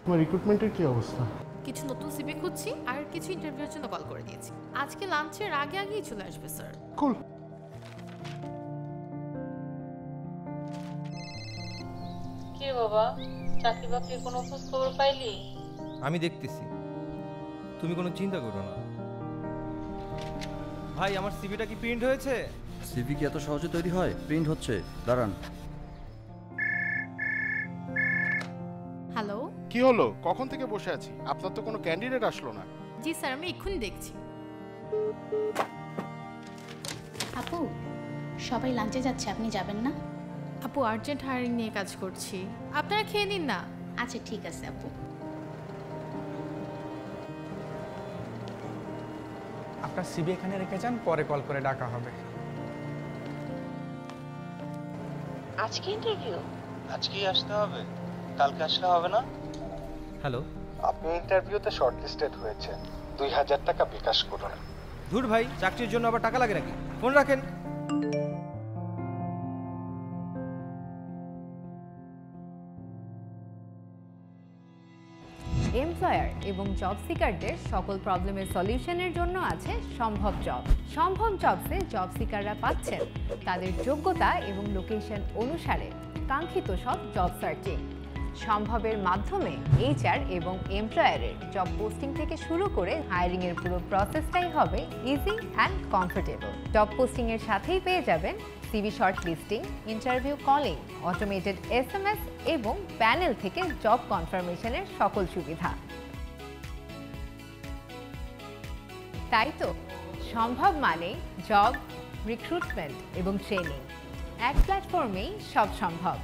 তোমার রিক্রুটমেন্টের কি অবস্থা? কিছু নতুন সিভি খুঁজছি আর কিছু ইন্টারভিউর জন্য কল করে দিয়েছি। আজকে লাঞ্চের আগেই চলে আসবে স্যার। কুল। কি বাবা, চাকরি বাকরির কোনো খোঁজ খবর পাইলি? আমি দেখতেছি, তুমি কোনো চিন্তা করো না। ভাই, আমার সিভিটা কি প্রিন্ট হয়েছে? সিভি কি এত সহজে তৈরি হয়? প্রিন্ট হচ্ছে, দাঁড়ান। হ্যালো। কি হলো? কখন থেকে বসে আছি, আপনার তো কোনো ক্যান্ডিডেট আসলো না। জি স্যার, আমি এক্ষুনি দেখছি। আপু, সবাই লাঞ্চে যাচ্ছে, আপনি যাবেন না? আপু, আর্জেন্ট হায়ারিং নিয়ে কাজ করছি, আপনারা খেয়ে নিন না। আচ্ছা ঠিক আছে আপু। আপনার সিবি এখানে রেখে যান, পরে কল করে ডাকা হবে। আজকে ইন্টারভিউ? আজকেই আসতে হবে, কালকে আসলে হবে না? হ্যালো। আপনি ইন্টারভিউতে শর্টলিস্টেড হয়েছেন, 2000 টাকা বিকাশ করুন। ধুর ভাই, চাকরির জন্য আবার টাকা লাগে নাকি? ফোন রাখেন। এমপ্লয়ার এবং জব সিকারদের সকল প্রবলেমের সলিউশনের জন্য আছে সম্ভব জব। সম্ভব জবসে জব সিকাররা পাচ্ছেন তাদের যোগ্যতা এবং লোকেশন অনুসারে কাঙ্ক্ষিত সব জব সার্চিং। সম্ভবের মাধ্যমে এইচআর এবং এমপ্লয়ারের জব পোস্টিং থেকে শুরু করে হায়ারিংয়ের পুরো প্রসেসটাই হবে ইজি অ্যান্ড কমফোর্টেবল। জব পোস্টিংয়ের সাথেই পেয়ে যাবেন CV short listing, interview calling, automated SMS এবং প্যানেল থেকে জব কনফার্মেশনের সকল সুবিধা। তাই তো সম্ভব মানে জব, রিক্রুটমেন্ট এবং ট্রেনিং, এক প্ল্যাটফর্মেই সব সম্ভব।